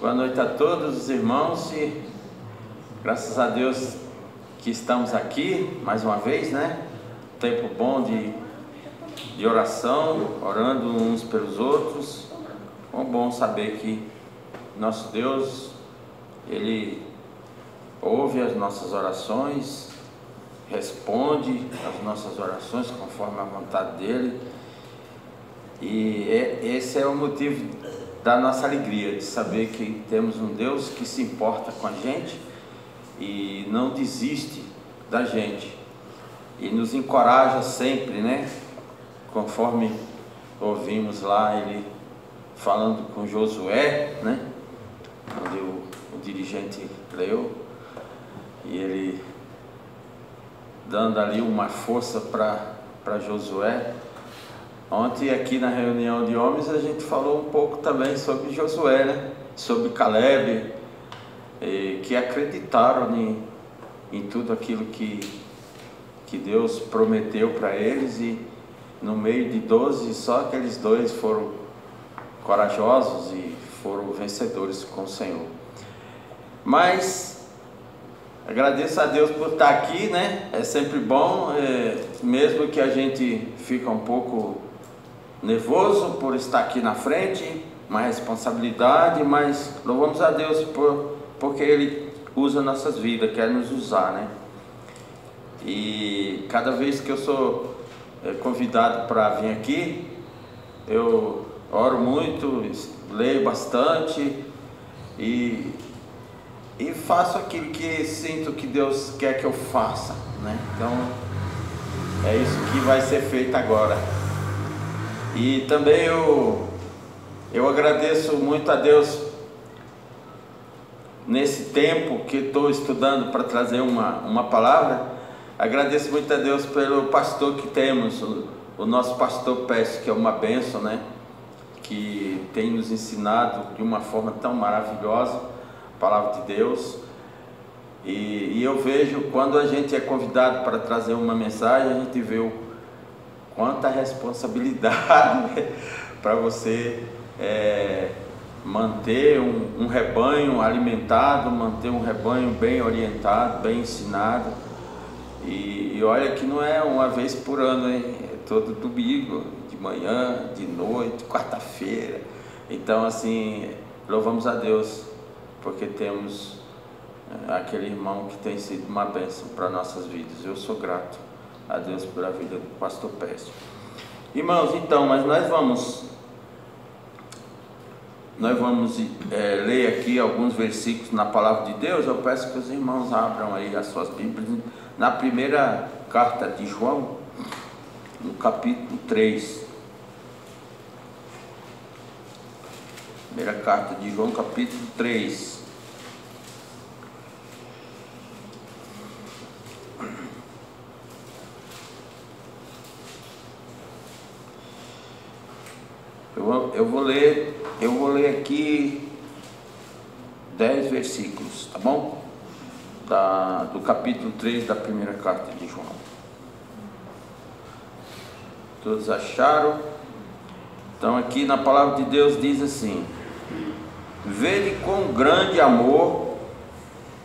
Boa noite a todos os irmãos e graças a Deus que estamos aqui mais uma vez, né? Tempo bom de oração, orando uns pelos outros. É bom saber que nosso Deus, Ele ouve as nossas orações, responde às nossas orações conforme a vontade dEle. E esse é o motivo da nossa alegria, de saber que temos um Deus que se importa com a gente e não desiste da gente e nos encoraja sempre, né? Conforme ouvimos lá ele falando com Josué, né? Onde o dirigente leu, e ele dando ali uma força para Josué. Ontem aqui na reunião de homens a gente falou um pouco também sobre Josué, né? Sobre Caleb, que acreditaram em tudo aquilo que Deus prometeu para eles, e no meio de 12 só aqueles dois foram corajosos e foram vencedores com o Senhor. Mas agradeço a Deus por estar aqui, né? É sempre bom, mesmo que a gente fica um pouco nervoso por estar aqui na frente, uma responsabilidade, mas louvamos a Deus porque Ele usa nossas vidas, quer nos usar, né? E cada vez que eu sou convidado para vir aqui, eu oro muito, leio bastante e faço aquilo que sinto que Deus quer que eu faça, né? Então é isso que vai ser feito agora. E também eu agradeço muito a Deus nesse tempo que estou estudando para trazer uma palavra. Agradeço muito a Deus pelo pastor que temos, o nosso pastor Pérez, que é uma bênção, né? Que tem nos ensinado de uma forma tão maravilhosa a palavra de Deus. E eu vejo, quando a gente é convidado para trazer uma mensagem, a gente vê quanta responsabilidade para você manter um rebanho alimentado, manter um rebanho bem orientado, bem ensinado. E olha que não é uma vez por ano, hein? É todo domingo, de manhã, de noite, quarta-feira. Então, assim, louvamos a Deus porque temos aquele irmão que tem sido uma bênção para nossas vidas. Eu sou grato a Deus pela vida do pastor Pérez. Irmãos, então, mas nós vamos ler aqui alguns versículos na palavra de Deus. Eu peço que os irmãos abram aí as suas Bíblias na primeira carta de João, no capítulo 3. Primeira carta de João, capítulo 3. Eu vou ler aqui 10 versículos, tá bom? Do capítulo 3 da primeira carta de João. Todos acharam? Então aqui na palavra de Deus diz assim: vede quão grande amor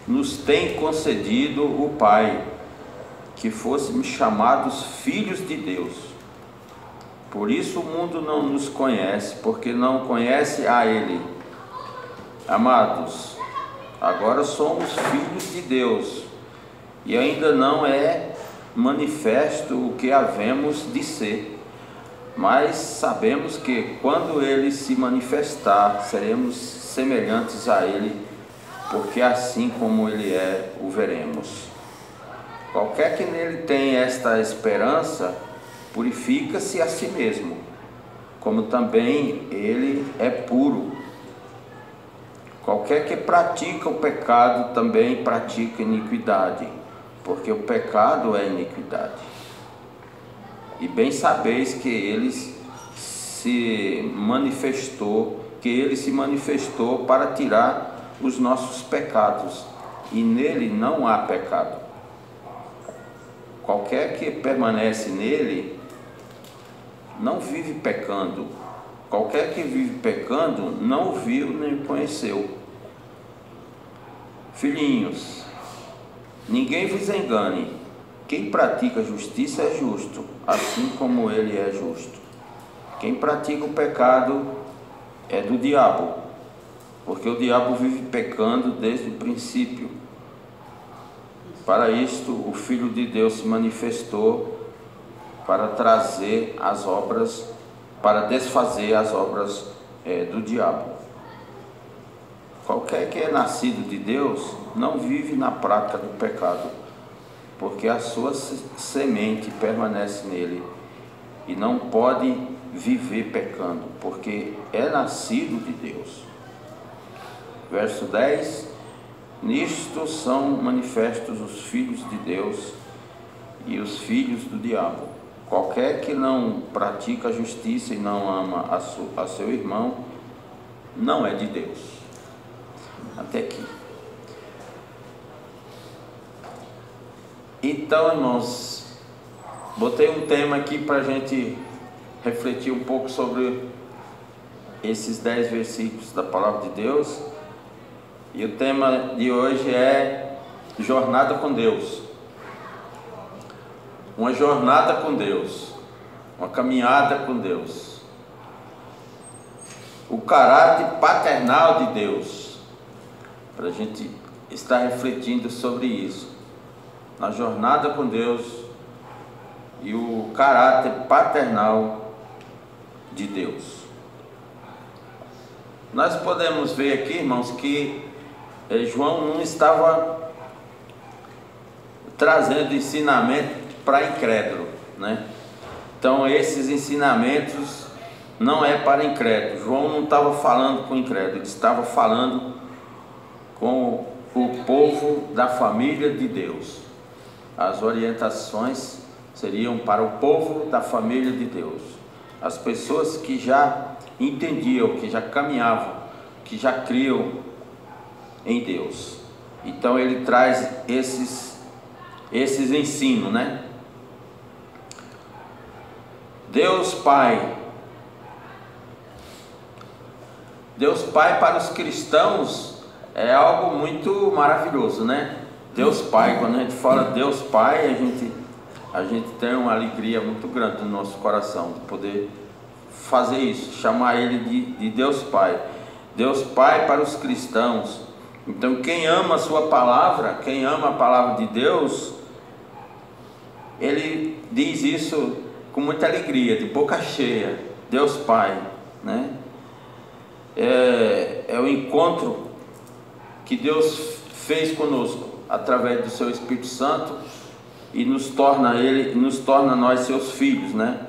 nos tem concedido o Pai, que fôssemos chamados filhos de Deus. Por isso o mundo não nos conhece, porque não conhece a Ele. Amados, agora somos filhos de Deus, e ainda não é manifesto o que havemos de ser. Mas sabemos que quando Ele se manifestar, seremos semelhantes a Ele, porque assim como Ele é, o veremos. Qualquer que nele tem esta esperança, purifica-se a si mesmo, como também ele é puro. Qualquer que pratica o pecado também pratica iniquidade, porque o pecado é iniquidade. E bem sabeis que ele se manifestou para tirar os nossos pecados, e nele não há pecado. Qualquer que permanece nele não vive pecando. Qualquer que vive pecando não o viu nem conheceu. Filhinhos, ninguém vos engane. Quem pratica justiça é justo, assim como ele é justo. Quem pratica o pecado é do diabo, porque o diabo vive pecando desde o princípio. Para isto, o Filho de Deus se manifestou para trazer as obras, para desfazer as obras do diabo. Qualquer que é nascido de Deus não vive na prática do pecado, porque a sua semente permanece nele e não pode viver pecando, porque é nascido de Deus. Verso 10: nisto são manifestos os filhos de Deus e os filhos do diabo. Qualquer que não pratica a justiça e não ama a seu irmão, não é de Deus. Até aqui. Então, irmãos, botei um tema aqui para a gente refletir um pouco sobre esses 10 versículos da Palavra de Deus. E o tema de hoje é jornada com Deus. Uma jornada com Deus, uma caminhada com Deus. O caráter paternal de Deus, para a gente estar refletindo sobre isso. Na jornada com Deus e o caráter paternal de Deus. Nós podemos ver aqui, irmãos, que João não estava trazendo ensinamento para incrédulo, né? Então esses ensinamentos não é para incrédulo. João não estava falando com incrédulo, ele estava falando com o povo da família de Deus. As orientações seriam para o povo da família de Deus, as pessoas que já entendiam, que já caminhavam, que já criam em Deus. Então ele traz esses ensinos, né? Deus Pai para os cristãos é algo muito maravilhoso, né? Deus Pai, quando a gente fala Deus Pai, a gente tem uma alegria muito grande no nosso coração de poder fazer isso, chamar Ele de Deus Pai. Deus Pai para os cristãos. Então quem ama a sua palavra, quem ama a palavra de Deus, ele diz isso com muita alegria, de boca cheia. Deus Pai, né? É o encontro que Deus fez conosco através do seu Espírito Santo e nos torna nós seus filhos, né?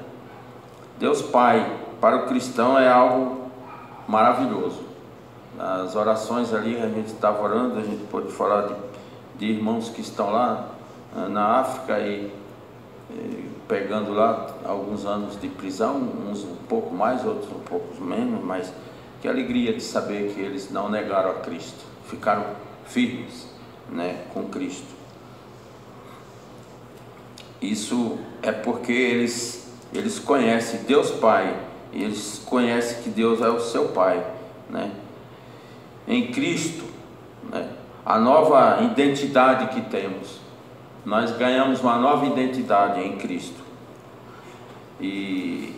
Deus Pai para o cristão é algo maravilhoso. Nas orações ali a gente estava orando, a gente pode falar de irmãos que estão lá na África e pegando lá alguns anos de prisão, uns um pouco mais, outros um pouco menos, mas que alegria de saber que eles não negaram a Cristo, ficaram firmes, né, com Cristo. Isso é porque eles conhecem Deus Pai, e eles conhecem que Deus é o seu Pai, né? Em Cristo, né, a nova identidade que temos, nós ganhamos uma nova identidade em Cristo. E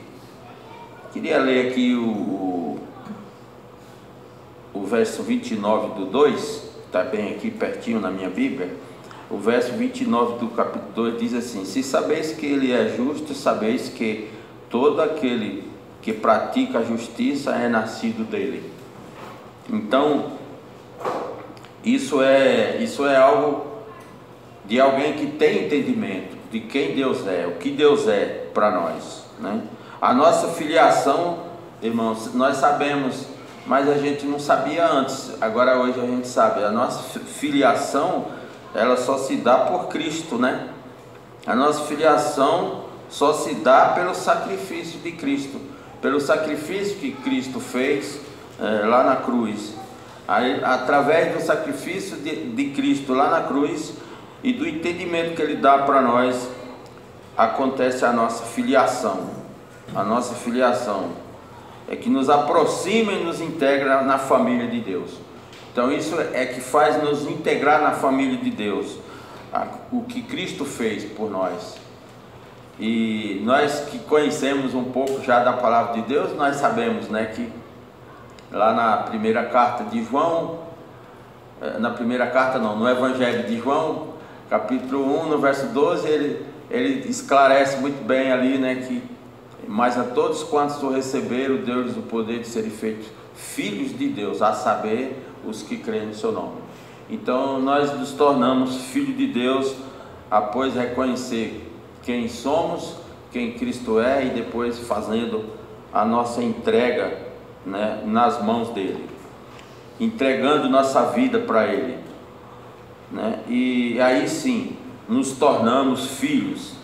queria ler aqui o verso 29 do 2, está bem aqui pertinho na minha Bíblia. O verso 29 do capítulo 2 diz assim: se sabeis que Ele é justo, sabeis que todo aquele que pratica a justiça é nascido dele. Então, isso é algo de alguém que tem entendimento de quem Deus é, o que Deus é para nós, né? A nossa filiação, irmãos, nós sabemos, mas a gente não sabia antes, agora hoje a gente sabe. A nossa filiação, ela só se dá por Cristo, né? A nossa filiação só se dá pelo sacrifício de Cristo, pelo sacrifício que Cristo fez lá na cruz. Aí, através do sacrifício de Cristo lá na cruz e do entendimento que Ele dá para nós, acontece a nossa filiação. A nossa filiação é que nos aproxima e nos integra na família de Deus. Então isso é que faz nos integrar na família de Deus, o que Cristo fez por nós. E nós que conhecemos um pouco já da palavra de Deus, nós sabemos, né, que lá na primeira carta de João, no Evangelho de João, capítulo 1, no verso 12, ele esclarece muito bem ali, né, que mas a todos quantos o receberam, deu-lhes o poder de serem feitos filhos de Deus, a saber, os que creem no seu nome. Então nós nos tornamos filhos de Deus após reconhecer quem somos, quem Cristo é, e depois fazendo a nossa entrega, né, nas mãos dele, entregando nossa vida para ele, né? E aí sim nos tornamos filhos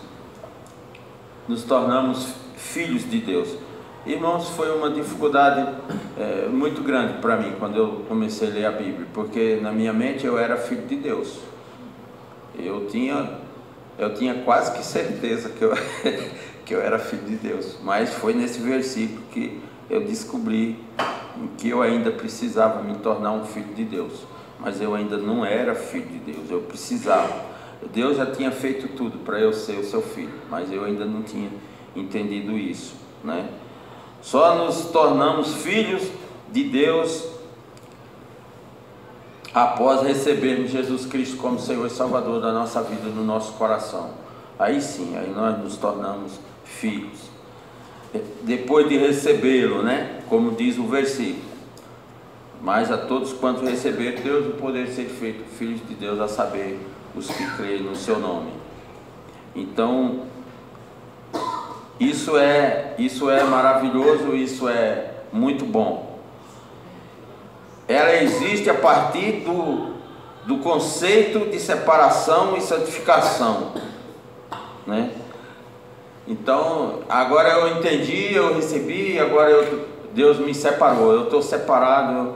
de Deus. Irmãos, foi uma dificuldade muito grande para mim quando eu comecei a ler a Bíblia, porque na minha mente eu era filho de Deus. Eu tinha quase que certeza que eu era filho de Deus, mas foi nesse versículo que eu descobri que eu ainda precisava me tornar um filho de Deus, mas eu ainda não era filho de Deus, eu precisava. Deus já tinha feito tudo para eu ser o seu filho, mas eu ainda não tinha entendido isso, né? Só nos tornamos filhos de Deus após recebermos Jesus Cristo como Senhor e Salvador da nossa vida, no nosso coração. Aí sim, aí nós nos tornamos filhos. Depois de recebê-lo, né? Como diz o versículo: mas a todos quantos receberam, Deus o poder de ser feito filhos de Deus, a saber, os que creem no seu nome. Então, isso é maravilhoso, isso é muito bom. Ela existe a partir do conceito de separação e santificação, né? Então, agora eu entendi, eu recebi, agora Deus me separou, eu estou separado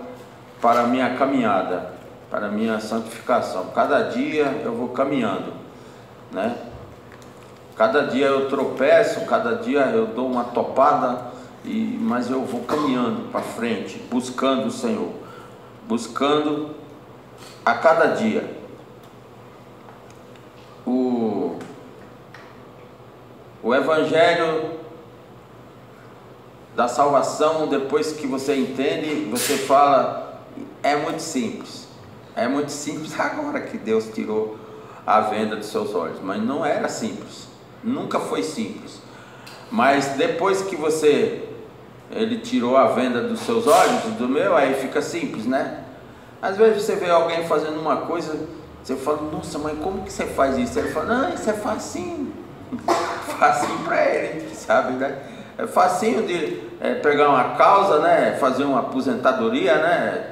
para a minha caminhada, para a minha santificação. Cada dia eu vou caminhando, né? Cada dia eu tropeço, cada dia eu dou uma topada, mas eu vou caminhando para frente, buscando o Senhor, buscando a cada dia. O Evangelho da salvação, depois que você entende, você fala, é muito simples. É muito simples agora que Deus tirou a venda dos seus olhos, mas não era simples, nunca foi simples. Mas depois que Ele tirou a venda dos seus olhos, do meu, aí fica simples, né? Às vezes você vê alguém fazendo uma coisa, você fala, nossa, mas como que você faz isso? Ele fala, não, isso é facinho. Facinho para ele, sabe, né? É facinho de pegar uma causa, né? Fazer uma aposentadoria, né?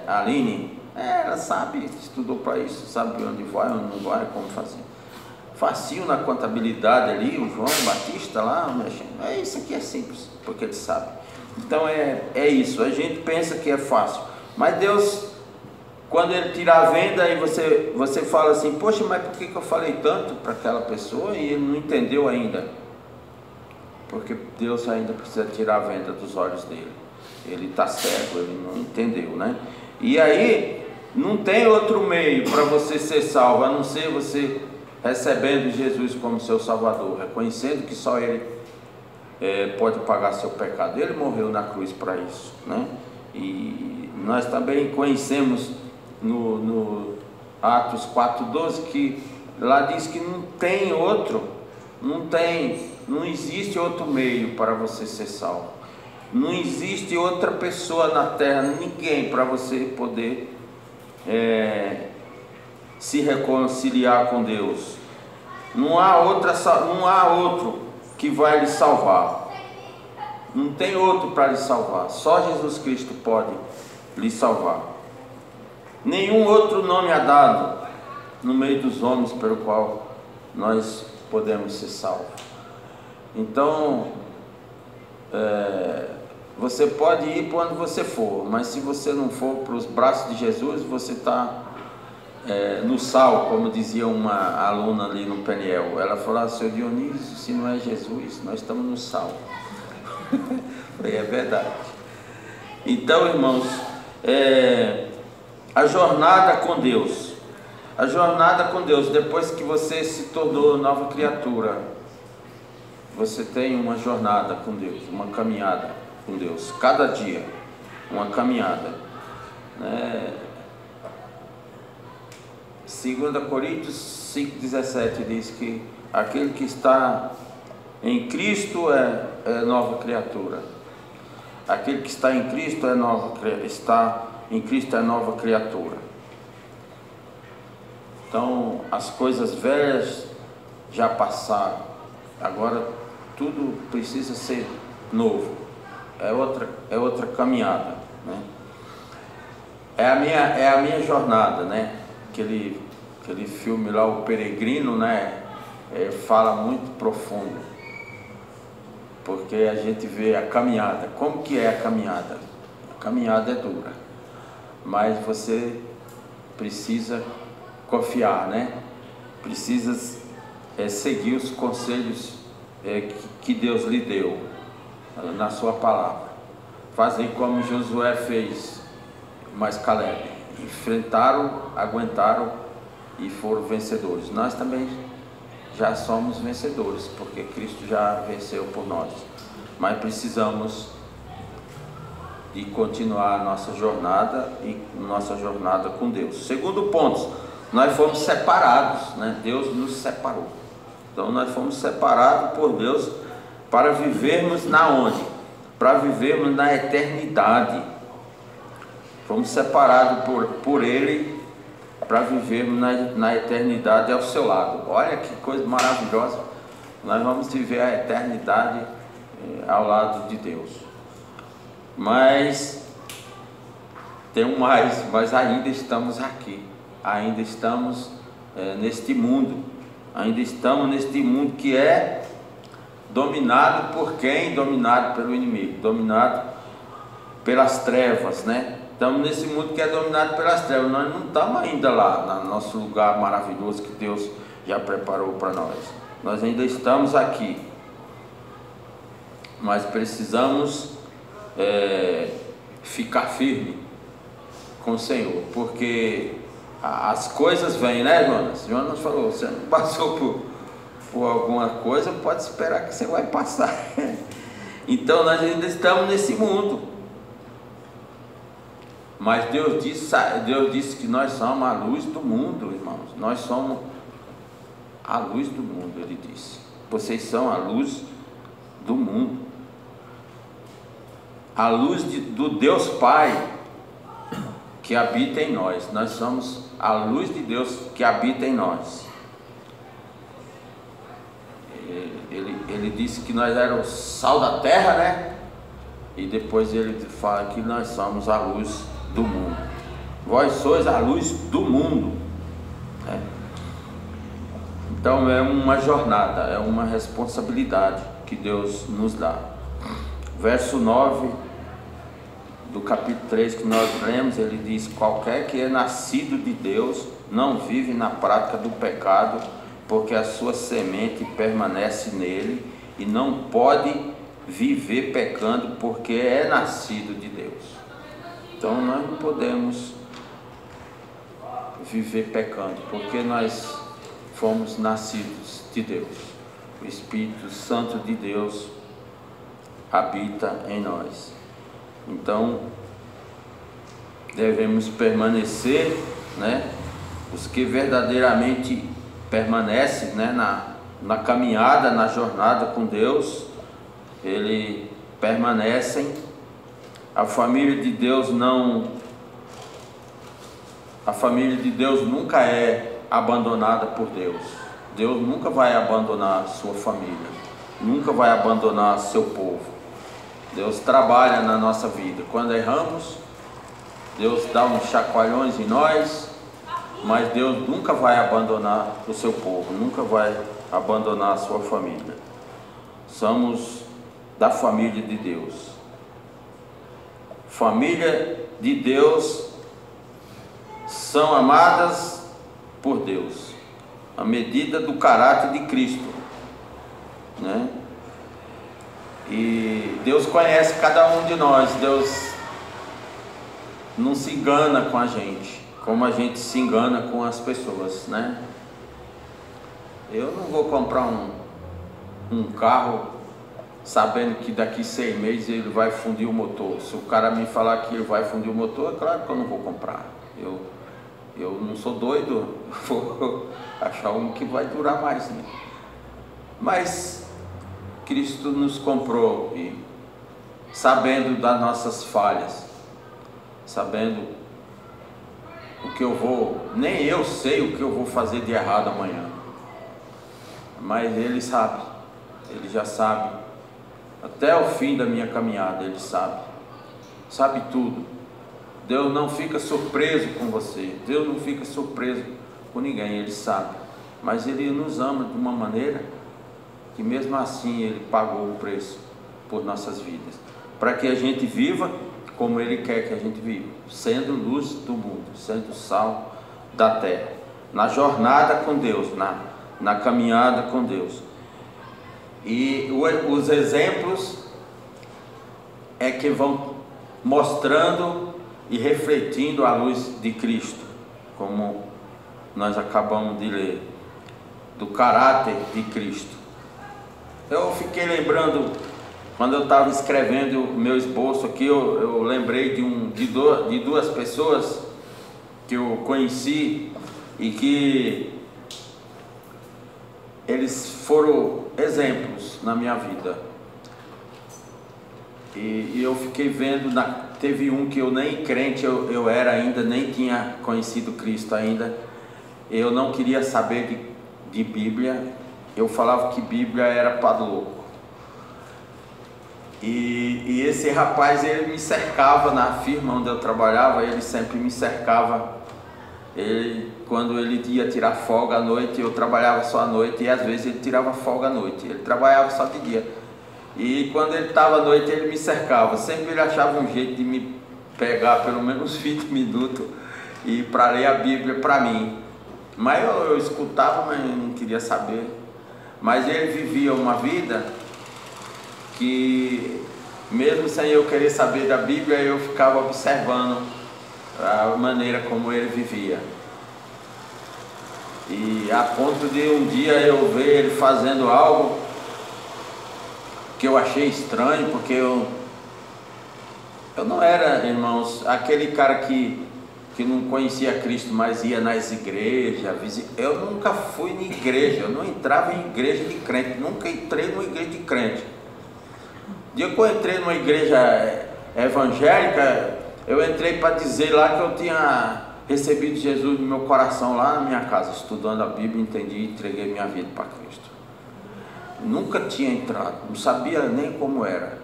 A Aline, ela sabe, estudou para isso, sabe onde vai, onde não vai, como fazer. Facinho na contabilidade ali, o João Batista lá, mexendo. Isso aqui é simples, porque ele sabe. Então é isso, a gente pensa que é fácil, mas Deus, quando Ele tirar a venda, e você fala assim, poxa, mas por que eu falei tanto para aquela pessoa e ele não entendeu ainda? Porque Deus ainda precisa tirar a venda dos olhos dele. Ele está cego, ele não entendeu, né? E aí, não tem outro meio para você ser salvo, a não ser você recebendo Jesus como seu Salvador, reconhecendo que só Ele pode pagar seu pecado. Ele morreu na cruz para isso, né? E nós também conhecemos no Atos 4:12 que lá diz que não existe outro meio para você ser salvo. Não existe outra pessoa na terra, ninguém, para você poder se reconciliar com Deus. Não há outro que vai lhe salvar. Não tem outro para lhe salvar. Só Jesus Cristo pode lhe salvar. Nenhum outro nome é dado no meio dos homens pelo qual nós podemos ser salvos. Então, você pode ir para onde você for, mas se você não for para os braços de Jesus, você está no sal, como dizia uma aluna ali no Peniel. Ela falou, seu Dionísio, se não é Jesus, nós estamos no sal. É verdade. Então, irmãos, A jornada com Deus. A jornada com Deus, depois que você se tornou nova criatura, você tem uma jornada com Deus, uma caminhada com Deus, cada dia, uma caminhada, né? 2 Coríntios 5,17 diz que aquele que está em Cristo é nova criatura. Aquele que está em Cristo está em Cristo é nova criatura. Então as coisas velhas já passaram, agora tudo precisa ser novo. É outra caminhada, né? É a minha jornada, né? Aquele filme lá, O Peregrino, né? Fala muito profundo, porque a gente vê a caminhada. Como que é a caminhada? A caminhada é dura, mas você precisa confiar, né? Precisa seguir os conselhos que Deus lhe deu na sua palavra. Fazer como Josué fez, mas Caleb. Enfrentaram, aguentaram e foram vencedores. Nós também já somos vencedores, porque Cristo já venceu por nós. Mas precisamos de continuar a nossa jornada e nossa jornada com Deus. Segundo ponto, nós fomos separados, né? Deus nos separou. Então nós fomos separados por Deus para vivermos na onde? Para vivermos na eternidade. Fomos separados por Ele para vivermos na eternidade ao seu lado. Olha que coisa maravilhosa. Nós vamos viver a eternidade ao lado de Deus. Mas tem um mais, mas ainda estamos aqui. Ainda estamos neste mundo. Ainda estamos neste mundo que é dominado por quem? Dominado pelo inimigo, dominado pelas trevas, né? Estamos nesse mundo que é dominado pelas trevas. Nós não estamos ainda lá, no nosso lugar maravilhoso que Deus já preparou para nós. Nós ainda estamos aqui, mas precisamos ficar firme com o Senhor, porque as coisas vêm, né, Jonas? Jonas falou, você não passou por alguma coisa, pode esperar que você vai passar. Então nós ainda estamos nesse mundo. Mas Deus disse que nós somos a luz do mundo, irmãos. Nós somos a luz do mundo, Ele disse. Vocês são a luz do mundo. A luz do Deus Pai que habita em nós. Nós somos a luz de Deus que habita em nós. Ele disse que nós éramos o sal da terra, né? E depois ele fala que nós somos a luz do mundo. Vós sois a luz do mundo, né? Então é uma jornada, é uma responsabilidade que Deus nos dá. Verso 9 do capítulo 3 que nós lemos, ele diz: qualquer que é nascido de Deus não vive na prática do pecado, porque a sua semente permanece nele e não pode viver pecando, porque é nascido de Deus. Então nós não podemos viver pecando, porque nós fomos nascidos de Deus. O Espírito Santo de Deus habita em nós. Então devemos permanecer, né? Os que verdadeiramente permanecem, né, na caminhada, na jornada com Deus, eles permanecem. A família de Deus nunca é abandonada por Deus. Deus nunca vai abandonar a sua família, nunca vai abandonar seu povo. Deus trabalha na nossa vida. Quando erramos, Deus dá uns chacoalhões em nós, mas Deus nunca vai abandonar o seu povo, nunca vai abandonar a sua família. Somos da família de Deus. Família de Deus são amadas por Deus, à medida do caráter de Cristo, né? E Deus conhece cada um de nós. não se engana com a gente, como a gente se engana com as pessoas, né? Eu não vou comprar um carro sabendo que daqui 6 meses ele vai fundir o motor. Se o cara me falar que ele vai fundir o motor, é claro que eu não vou comprar. Eu não sou doido, vou achar um que vai durar mais, né? Mas Cristo nos comprou, e sabendo das nossas falhas, sabendo o que eu vou, nem eu sei o que eu vou fazer de errado amanhã, mas Ele sabe, Ele já sabe, até o fim da minha caminhada Ele sabe tudo. Deus não fica surpreso com você, Deus não fica surpreso com ninguém, Ele sabe, mas Ele nos ama de uma maneira que mesmo assim Ele pagou o preço por nossas vidas, para que a gente viva como Ele quer que a gente viva, sendo luz do mundo, sendo sal da terra, na jornada com Deus, na caminhada com Deus. E os exemplos é que vão mostrando e refletindo a luz de Cristo, como nós acabamos de ler, do caráter de Cristo. Eu fiquei lembrando, quando eu estava escrevendo o meu esboço aqui, eu lembrei de duas pessoas que eu conheci e que eles foram exemplos na minha vida. E eu fiquei vendo, teve um que eu nem crente eu era ainda, nem tinha conhecido Cristo ainda. Eu não queria saber de Bíblia, eu falava que Bíblia era para louco. E esse rapaz, ele me cercava na firma onde eu trabalhava, ele sempre me cercava. Quando ele ia tirar folga à noite, eu trabalhava só à noite, e às vezes ele tirava folga à noite, ele trabalhava só de dia. E quando ele estava à noite, ele me cercava. Sempre ele achava um jeito de me pegar pelo menos 20 minutos e para ler a Bíblia para mim. Mas eu escutava, mas não queria saber. Mas ele vivia uma vida que, mesmo sem eu querer saber da Bíblia, eu ficava observando a maneira como ele vivia. E a ponto de um dia eu ver ele fazendo algo que eu achei estranho, porque eu não era, irmãos, aquele cara que não conhecia Cristo, mas ia nas igrejas. Eu nunca fui em igreja, eu não entrava em igreja de crente, nunca entrei numa igreja de crente. O dia que eu entrei numa igreja evangélica, eu entrei para dizer lá que eu tinha recebido Jesus no meu coração, lá na minha casa, estudando a Bíblia, entendi e entreguei minha vida para Cristo. Nunca tinha entrado, não sabia nem como era.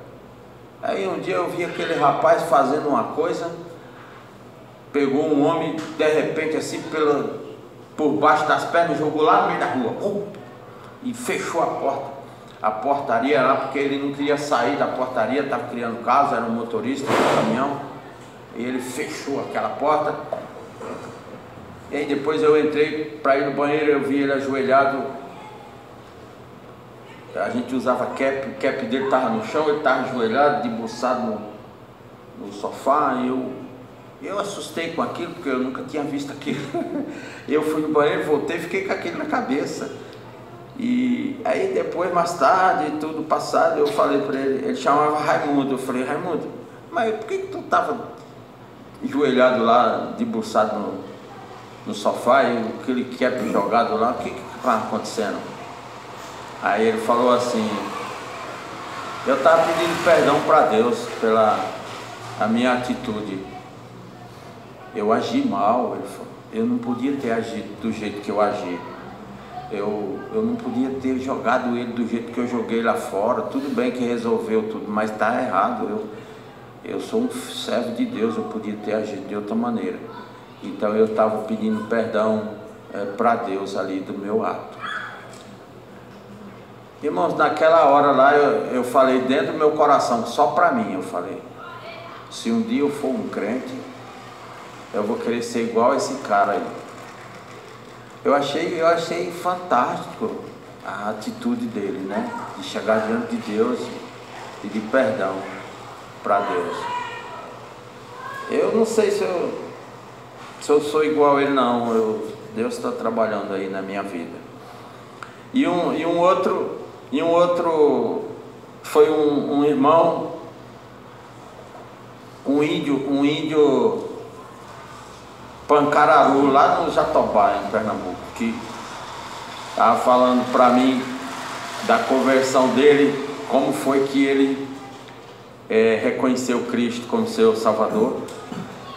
Aí um dia eu vi aquele rapaz fazendo uma coisa, pegou um homem, de repente assim, por baixo das pernas, jogou lá no meio da rua, e fechou a porta. A portaria lá, porque ele não queria sair da portaria, estava criando casa, era um motorista do caminhão, e ele fechou aquela porta. E aí depois eu entrei para ir no banheiro, eu vi ele ajoelhado, a gente usava cap, o cap dele estava no chão, ele estava ajoelhado, debruçado no sofá, e eu assustei com aquilo, porque eu nunca tinha visto aquilo. Eu fui no banheiro, voltei, fiquei com aquilo na cabeça. E aí depois, mais tarde, tudo passado, eu falei para ele chamava Raimundo. Eu falei: Raimundo, mas por que tu estava ajoelhado lá, debruçado no sofá, e aquele cap jogado lá, o que estava acontecendo? Aí ele falou assim: eu estava pedindo perdão para Deus pela a minha atitude. Eu agi mal, ele falou. Eu não podia ter agido do jeito que eu agi. Eu não podia ter jogado ele do jeito que eu joguei lá fora. Tudo bem que resolveu tudo, mas está errado. Eu sou um servo de Deus, eu podia ter agido de outra maneira. Então eu estava pedindo perdão para Deus ali do meu ato. Irmãos, naquela hora lá eu falei dentro do meu coração, só para mim eu falei: se um dia eu for um crente, eu vou querer ser igual a esse cara aí. Eu achei fantástico a atitude dele, né? De chegar diante de Deus e de perdão para Deus. Eu não sei se eu sou igual a ele, não. Deus está trabalhando aí na minha vida. E um outro foi um irmão, um índio Pancararu, lá no Jatobá, em Pernambuco, que estava falando para mim da conversão dele, como foi que ele reconheceu Cristo como seu Salvador.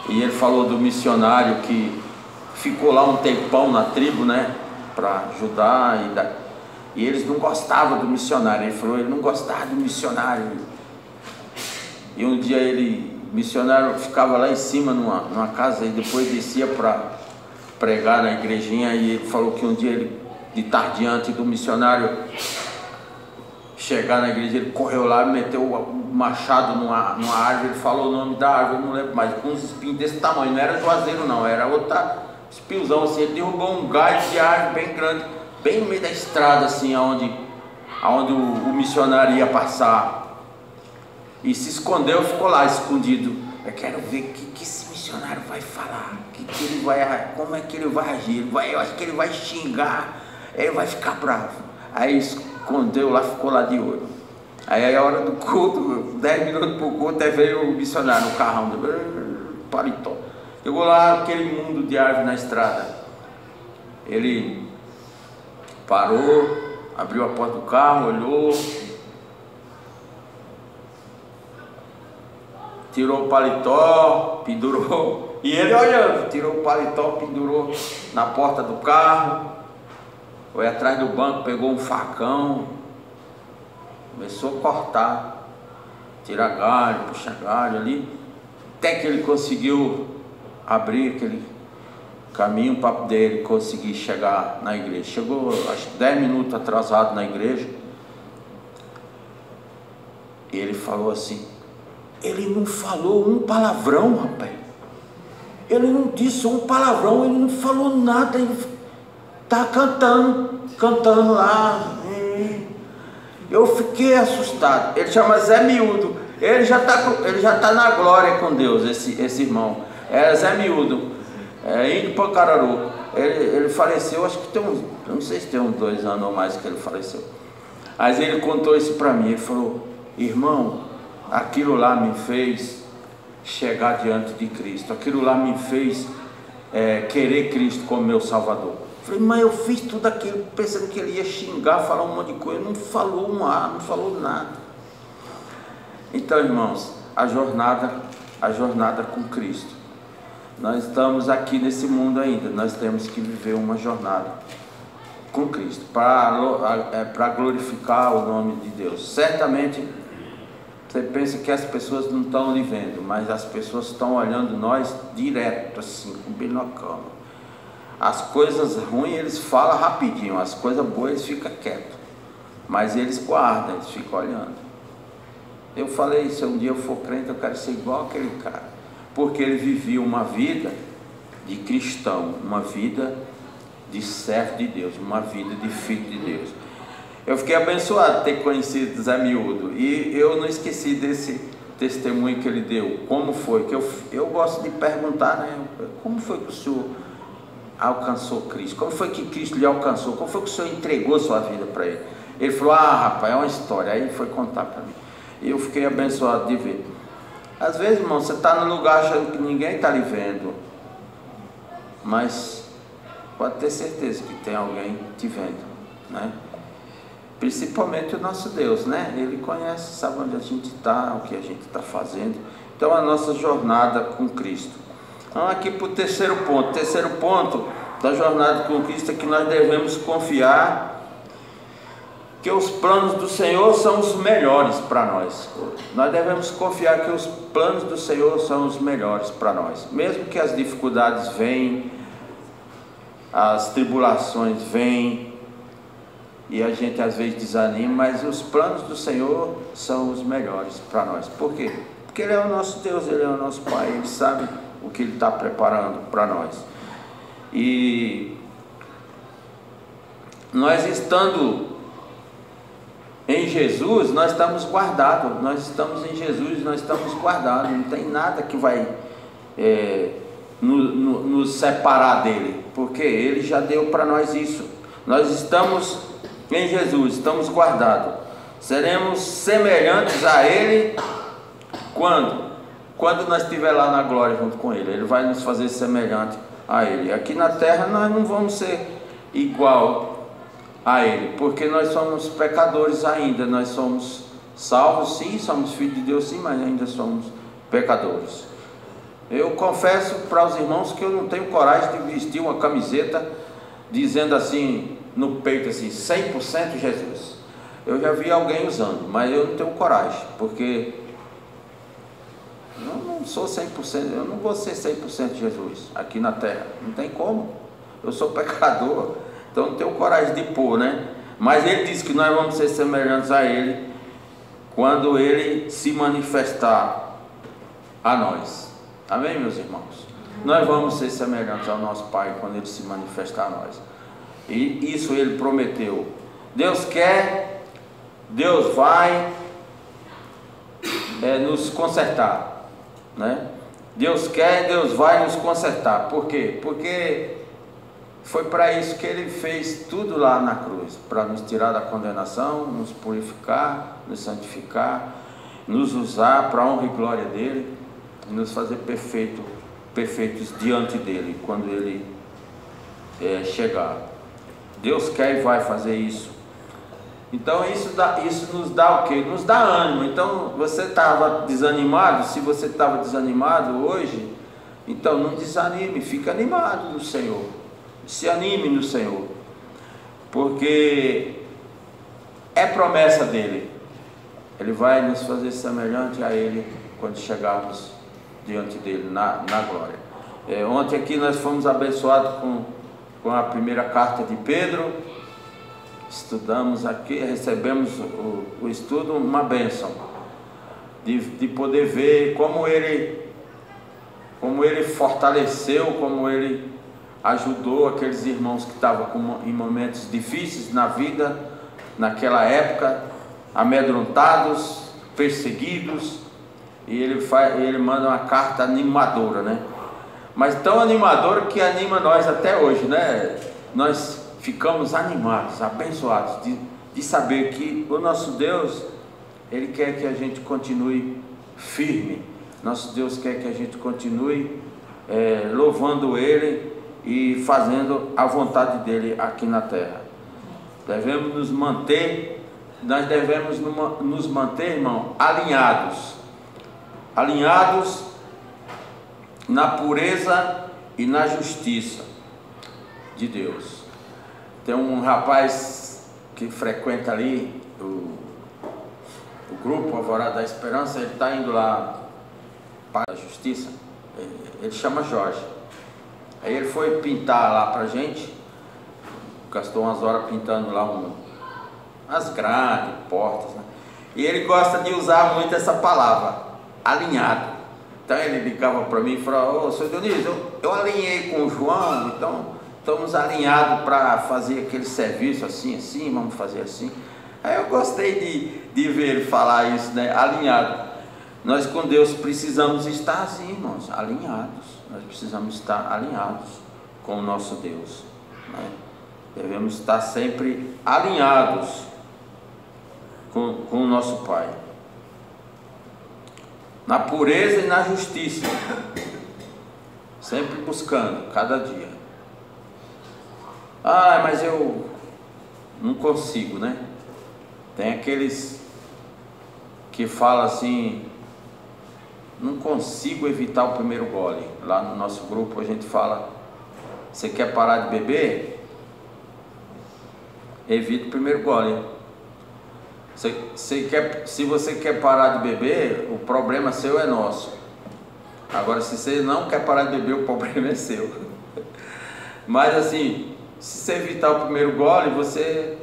E ele falou do missionário que ficou lá um tempão na tribo, né, para ajudar, e eles não gostavam do missionário. Ele falou, ele não gostava do missionário. E um dia o missionário ficava lá em cima numa casa e depois descia para pregar na igrejinha, e ele falou que um dia ele, de tarde antes do missionário chegar na igreja, ele correu lá e meteu o machado numa árvore. Ele falou o nome da árvore, eu não lembro mais, com uns espinhos desse tamanho, não era juazeiro não, era outra espiozão assim. Ele derrubou um galho de árvore bem grande, bem no meio da estrada assim, aonde o missionário ia passar, e se escondeu, ficou lá escondido. Eu quero ver o que esse missionário vai falar, como é que ele vai agir. Eu acho que ele vai xingar, ele vai ficar bravo. Aí escondeu lá, ficou lá de olho. Aí a hora do culto, 10 minutos para o culto, aí veio o missionário no carrão, paletó. Chegou lá, aquele mundo de árvore na estrada. Ele parou, abriu a porta do carro, olhou, tirou o paletó, pendurou, e ele olhando, tirou o paletó, pendurou na porta do carro, foi atrás do banco, pegou um facão, começou a cortar, tirar galho, puxar galho ali, até que ele conseguiu abrir aquele caminho para dele conseguir chegar na igreja. Chegou, acho que 10 minutos atrasado na igreja, e ele falou assim, ele não falou um palavrão, rapaz. Ele não disse um palavrão, ele não falou nada, ele tá cantando lá. Eu fiquei assustado. Ele chama Zé Miúdo. Ele já tá na glória com Deus, esse irmão. É Zé Miúdo, índio Pancararu. Ele faleceu, acho que tem uns, não sei se tem uns 2 anos ou mais que ele faleceu. Mas ele contou isso para mim. Ele falou, irmão, aquilo lá me fez chegar diante de Cristo, aquilo lá me fez querer Cristo como meu Salvador. Falei, mas eu fiz tudo aquilo pensando que ele ia xingar, falar um monte de coisa, não falou não falou nada. Então, irmãos, a jornada com Cristo, nós estamos aqui nesse mundo ainda, nós temos que viver uma jornada com Cristo, para glorificar o nome de Deus. Certamente você pensa que as pessoas não estão lhe vendo, mas as pessoas estão olhando nós direto, assim, com binocão. As coisas ruins eles falam rapidinho, as coisas boas eles ficam quietos, mas eles guardam, eles ficam olhando. Eu falei, se um dia eu for crente, eu quero ser igual aquele cara, porque ele vivia uma vida de cristão, uma vida de servo de Deus, uma vida de filho de Deus. Eu fiquei abençoado de ter conhecido Zé Miúdo, e eu não esqueci desse testemunho que ele deu. Como foi? Que eu gosto de perguntar, né? Como foi que o senhor alcançou Cristo? Como foi que Cristo lhe alcançou? Como foi que o senhor entregou sua vida para ele? Ele falou, rapaz, é uma história. Aí ele foi contar para mim, e eu fiquei abençoado de ver. Às vezes, irmão, você está no lugar achando que ninguém está lhe vendo, mas pode ter certeza que tem alguém te vendo, né? Principalmente o nosso Deus, né? Ele conhece, sabe onde a gente está, o que a gente está fazendo. Então, a nossa jornada com Cristo. Vamos aqui para o terceiro ponto. O terceiro ponto da jornada com Cristo é que nós devemos confiar que os planos do Senhor são os melhores para nós. Nós devemos confiar que os planos do Senhor são os melhores para nós. Mesmo que as dificuldades venham, as tribulações venham, e a gente às vezes desanima, mas os planos do Senhor são os melhores para nós. Por quê? Porque Ele é o nosso Deus, Ele é o nosso Pai, Ele sabe o que Ele está preparando para nós. E nós estando em Jesus, nós estamos guardados. Nós estamos em Jesus, nós estamos guardados. Não tem nada que vai nos separar dele, porque ele já deu para nós isso. Nós estamos em Jesus, estamos guardados. Seremos semelhantes a ele quando nós estivermos lá na glória junto com ele. Ele vai nos fazer semelhante a ele. Aqui na terra nós não vamos ser igual a ele, porque nós somos pecadores ainda. Nós somos salvos sim, somos filhos de Deus sim, mas ainda somos pecadores. Eu confesso para os irmãos que eu não tenho coragem de vestir uma camiseta dizendo assim no peito assim, 100% Jesus. Eu já vi alguém usando, mas eu não tenho coragem, porque eu não sou 100%, eu não vou ser 100% Jesus aqui na terra, não tem como. Eu sou pecador, então não tenho coragem de pôr, né? Mas ele diz que nós vamos ser semelhantes a ele quando ele se manifestar a nós. Amém, meus irmãos? Nós vamos ser semelhantes ao nosso Pai quando ele se manifestar a nós. E isso ele prometeu. Deus quer, Deus vai nos consertar, né? Deus quer, Deus vai nos consertar. Por quê? Porque foi para isso que ele fez tudo lá na cruz, para nos tirar da condenação, nos purificar, nos santificar, nos usar para a honra e glória dele, e nos fazer perfeitos diante dele, quando ele chegar. Deus quer e vai fazer isso. Então isso nos dá o quê? Nos dá ânimo. Então você estava desanimado, se você estava desanimado hoje, então não desanime, fica animado no Senhor. Se anime no Senhor, porque é promessa dele. Ele vai nos fazer semelhante a ele quando chegarmos diante dele na glória. Ontem aqui nós fomos abençoados com a primeira carta de Pedro. Estudamos aqui, recebemos o estudo, uma bênção de poder ver como ele fortaleceu, como ele ajudou aqueles irmãos que estavam em momentos difíceis na vida, naquela época, amedrontados, perseguidos, e ele manda uma carta animadora, né? Mas tão animadora que anima nós até hoje, né? Nós ficamos animados, abençoados de saber que o nosso Deus, ele quer que a gente continue firme. Nosso Deus quer que a gente continue louvando ele e fazendo a vontade dele aqui na terra. Devemos nos manter, irmão, alinhados na pureza e na justiça de Deus. Tem um rapaz que frequenta ali o grupo Alvorada da Esperança, ele está indo lá para a justiça, ele chama Jorge. Aí ele foi pintar lá pra gente, gastou umas horas pintando lá as grades, portas, né? E ele gosta de usar muito essa palavra, alinhado. Então ele ligava para mim e falava: ô, senhor Dionísio, eu alinhei com o João, então estamos alinhados para fazer aquele serviço assim, vamos fazer assim. Aí eu gostei de ver ele falar isso, né? Alinhado. Nós com Deus precisamos estar assim, irmãos, alinhados. Nós precisamos estar alinhados com o nosso Deus, né? Devemos estar sempre alinhados com o nosso Pai, na pureza e na justiça, sempre buscando, cada dia. Ah, mas eu não consigo, né? Tem aqueles que falam assim: não consigo evitar o primeiro gole. Lá no nosso grupo a gente fala: você quer parar de beber? Evita o primeiro gole. Se você quer parar de beber, o problema seu é nosso. Agora, se você não quer parar de beber, o problema é seu. Mas assim, se você evitar o primeiro gole, você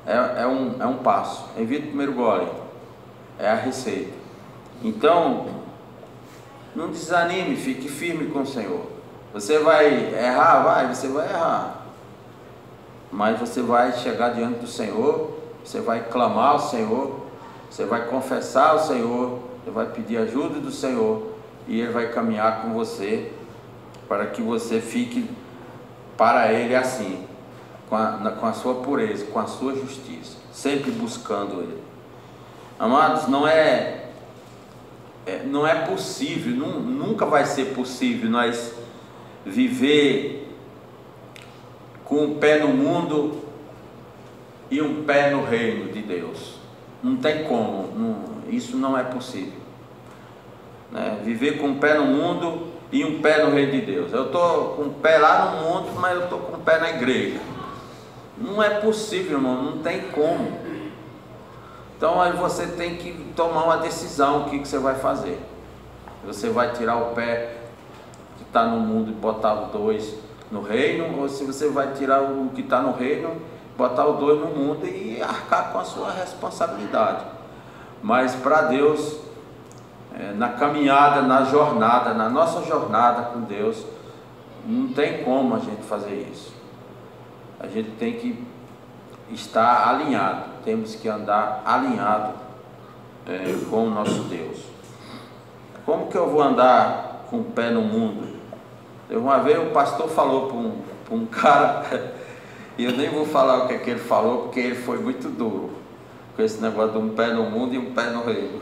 é um passo. Evita o primeiro gole, é a receita. Então, não desanime, fique firme com o Senhor. Você vai errar? Você vai errar. Mas você vai chegar diante do Senhor, você vai clamar ao Senhor, você vai confessar ao Senhor, você vai pedir ajuda do Senhor, e Ele vai caminhar com você para que você fique para Ele assim, com a sua pureza, com a sua justiça, sempre buscando Ele. Amados, não é possível, nunca vai ser possível nós viver com um pé no mundo e um pé no reino de Deus. Não tem como, isso não é possível, né? Viver com um pé no mundo e um pé no reino de Deus. Eu estou com um pé lá no mundo, mas eu estou com um pé na igreja. Não é possível, irmão, não tem como. Então aí você tem que tomar uma decisão, o que você vai fazer. Você vai tirar o pé que está no mundo e botar os dois no reino, ou se você vai tirar o que está no reino, botar os dois no mundo e arcar com a sua responsabilidade. Mas para Deus, na caminhada, na jornada, na nossa jornada com Deus, não tem como a gente fazer isso. A gente tem que estar alinhado, temos que andar alinhado com o nosso Deus. Como que eu vou andar com o pé no mundo? Uma vez o pastor falou para um cara, e eu nem vou falar o que é que ele falou, porque ele foi muito duro com esse negócio de um pé no mundo e um pé no reino.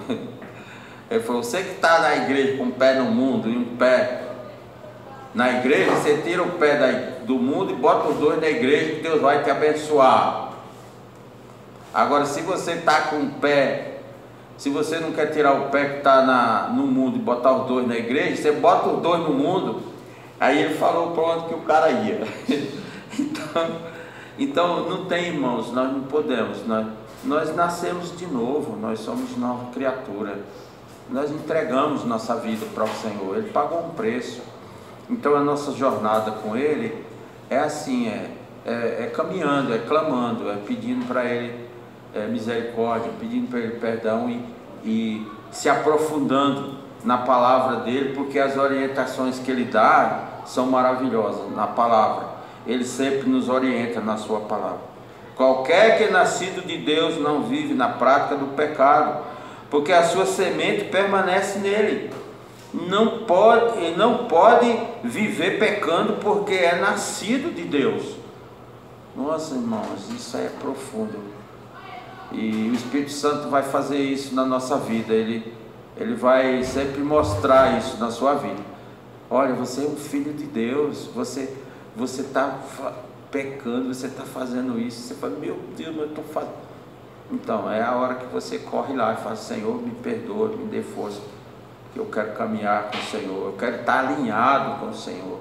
Ele falou: você que está na igreja com um pé no mundo e um pé na igreja, você tira o pé do mundo e bota os dois na igreja, que Deus vai te abençoar. Agora, se você está com o pé, se você não quer tirar o pé que está no mundo e botar os dois na igreja, você bota os dois no mundo. Aí ele falou para onde que o cara ia. Então não tem, irmãos, nós não podemos, nós nascemos de novo, nós somos nova criatura, nós entregamos nossa vida para o Senhor, Ele pagou um preço. Então a nossa jornada com Ele é assim, é caminhando, é clamando, é pedindo para Ele misericórdia, pedindo para Ele perdão e se aprofundando na palavra dEle, porque as orientações que Ele dá são maravilhosas na palavra. Ele sempre nos orienta na sua palavra. Qualquer que é nascido de Deus não vive na prática do pecado, porque a sua semente permanece nele. Não pode viver pecando, porque é nascido de Deus. Nossa, irmãos, isso é profundo. E o Espírito Santo vai fazer isso na nossa vida. Ele vai sempre mostrar isso na sua vida. Olha, você é um filho de Deus. Você está pecando, você está fazendo isso. Você fala: meu Deus, mas eu estou fazendo. Então é a hora que você corre lá e fala: Senhor, me perdoa, me dê força, que eu quero caminhar com o Senhor, eu quero estar alinhado com o Senhor,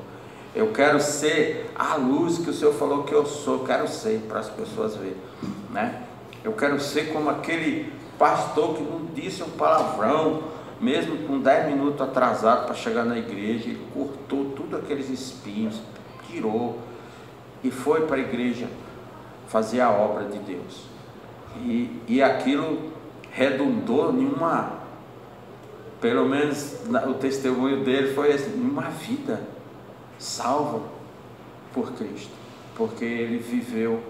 eu quero ser a luz que o Senhor falou que eu sou. Eu quero ser, para as pessoas verem, né? Eu quero ser como aquele pastor que não disse um palavrão, mesmo com 10 minutos atrasado para chegar na igreja. Ele cortou tudo aqueles espinhos, tirou e foi para a igreja fazer a obra de Deus. E aquilo redundou em pelo menos o testemunho dele foi assim, uma vida salva por Cristo, porque ele viveu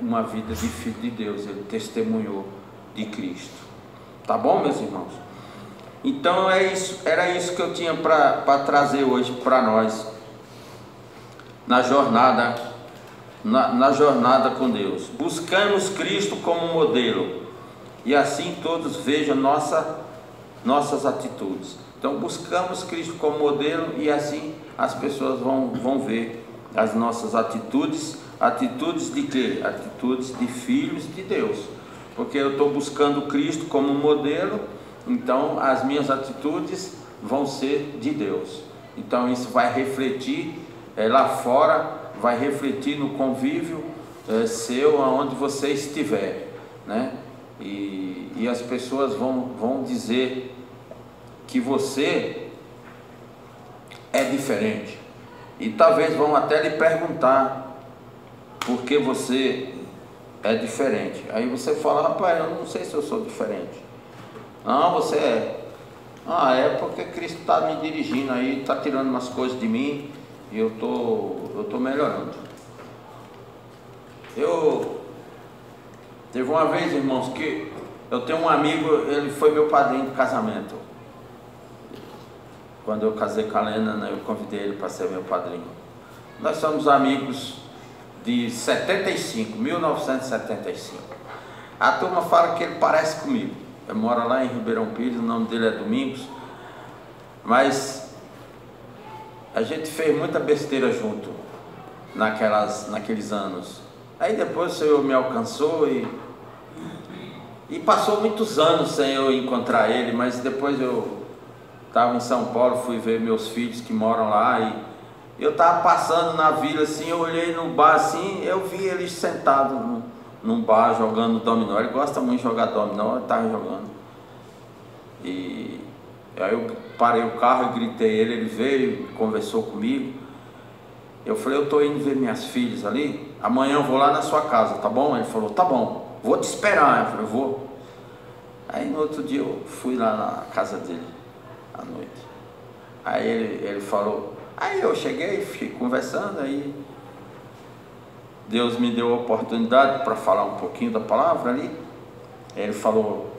uma vida de filho de Deus, ele testemunhou de Cristo. Tá bom, meus irmãos? Então era isso que eu tinha para trazer hoje para nós, na jornada com Deus. Buscamos Cristo como modelo, e assim todos vejam nossas atitudes. Então buscamos Cristo como modelo, e assim as pessoas vão ver as nossas atitudes. Atitudes de quê? Atitudes de filhos de Deus, porque eu estou buscando Cristo como modelo, então as minhas atitudes vão ser de Deus. Então isso vai refletir lá fora, vai refletir no convívio seu, aonde você estiver, né? E as pessoas vão dizer que você é diferente, e talvez vão até lhe perguntar por que você é diferente. Aí você fala: rapaz, eu não sei se eu sou diferente. Não, você é. É porque Cristo está me dirigindo aí, está tirando umas coisas de mim, e eu tô melhorando. Teve uma vez, irmãos, que eu tenho um amigo, ele foi meu padrinho de casamento. quando eu casei com a Lena, né, eu convidei ele para ser meu padrinho. Nós somos amigos de 1975. A turma fala que ele parece comigo. Ele mora lá em Ribeirão Pires, o nome dele é Domingos. Mas a gente fez muita besteira junto naqueles anos. Aí depois o Senhor me alcançou e passou muitos anos sem eu encontrar ele, mas depois eu estava em São Paulo, fui ver meus filhos que moram lá e eu estava passando na vila assim, eu olhei no bar assim, eu vi ele sentado num bar jogando dominó. Ele gosta muito de jogar dominó, ele estava jogando. E aí eu parei o carro e gritei ele veio, conversou comigo. Eu falei, eu estou indo ver minhas filhas ali, amanhã eu vou lá na sua casa, tá bom? Ele falou, tá bom, vou te esperar. Eu falei, vou. Aí no outro dia eu fui lá na casa dele, à noite. Aí ele falou, aí eu cheguei, fiquei conversando, aí Deus me deu a oportunidade para falar um pouquinho da palavra ali. Ele falou,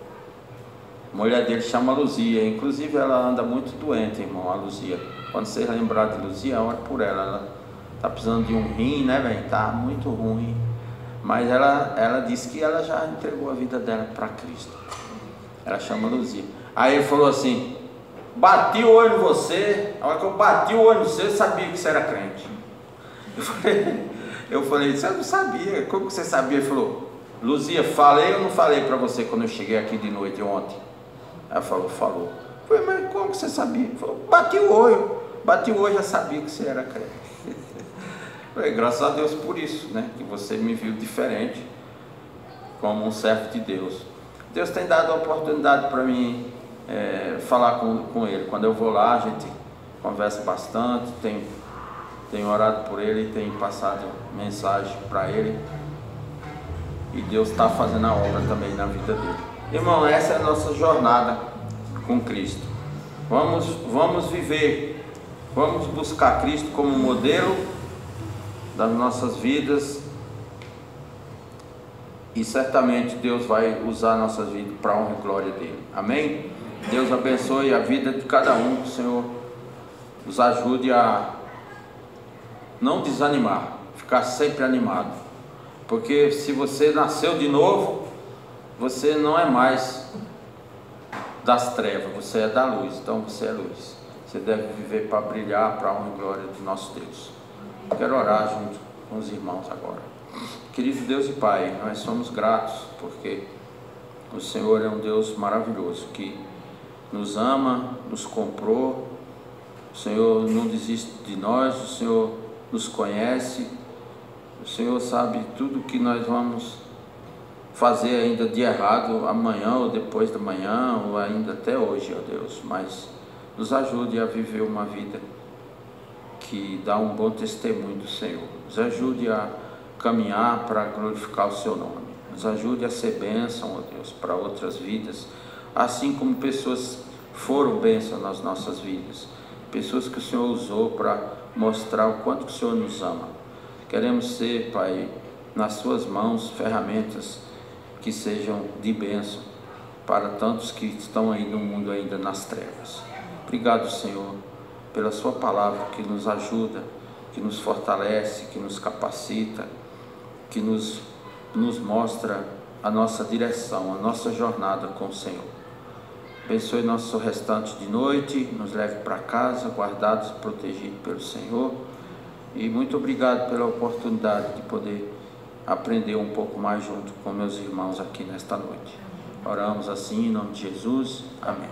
a mulher dele chama Luzia, inclusive ela anda muito doente, irmão, a Luzia. Quando vocês lembrar de Luzia, ora por ela tá precisando de um rim, né, velho? Tá muito ruim. Mas ela disse que ela já entregou a vida dela para Cristo. Ela chama Luzia. Aí ele falou assim, bati o olho em você, a hora que eu bati o olho em você, eu sabia que você era crente. Eu falei, você não sabia, como que você sabia? Ele falou, Luzia, falei ou não falei para você quando eu cheguei aqui de noite ontem? Ela falou. Eu falei, mas como que você sabia? Ele falou, bati o olho, já sabia que você era crente. Eu falei, graças a Deus por isso, né? Que você me viu diferente, como um servo de Deus. Deus tem dado a oportunidade para mim falar com ele. Quando eu vou lá, a gente conversa bastante, tenho orado por ele, tenho passado mensagem para ele. E Deus está fazendo a obra também na vida dele. Irmão, essa é a nossa jornada com Cristo. Vamos viver, vamos buscar Cristo como modelo das nossas vidas. E certamente Deus vai usar nossas vidas para a honra e glória dele. Amém? Deus abençoe a vida de cada um. Que o Senhor nos ajude a não desanimar, ficar sempre animado. Porque se você nasceu de novo, você não é mais das trevas, você é da luz. Então você é luz. Você deve viver para brilhar para a honra e glória do nosso Deus. Quero orar junto com os irmãos agora. Querido Deus e Pai, nós somos gratos porque o Senhor é um Deus maravilhoso que nos ama, nos comprou. O Senhor não desiste de nós, o Senhor nos conhece, o Senhor sabe tudo que nós vamos fazer ainda de errado amanhã ou depois da manhã ou ainda até hoje, ó Deus, mas nos ajude a viver uma vida que dá um bom testemunho do Senhor. Nos ajude a caminhar para glorificar o Seu nome. Nos ajude a ser bênção, ó Deus, para outras vidas, assim como pessoas foram bênção nas nossas vidas, pessoas que o Senhor usou para mostrar o quanto que o Senhor nos ama. Queremos ser, Pai, nas Suas mãos, ferramentas que sejam de bênção para tantos que estão aí no mundo ainda nas trevas. Obrigado, Senhor, pela Sua palavra que nos ajuda, que nos fortalece, que nos capacita, que nos mostra a nossa direção, a nossa jornada com o Senhor. Abençoe nosso restante de noite, nos leve para casa, guardados e protegidos pelo Senhor. E muito obrigado pela oportunidade de poder aprender um pouco mais junto com meus irmãos aqui nesta noite. Oramos assim em nome de Jesus. Amém.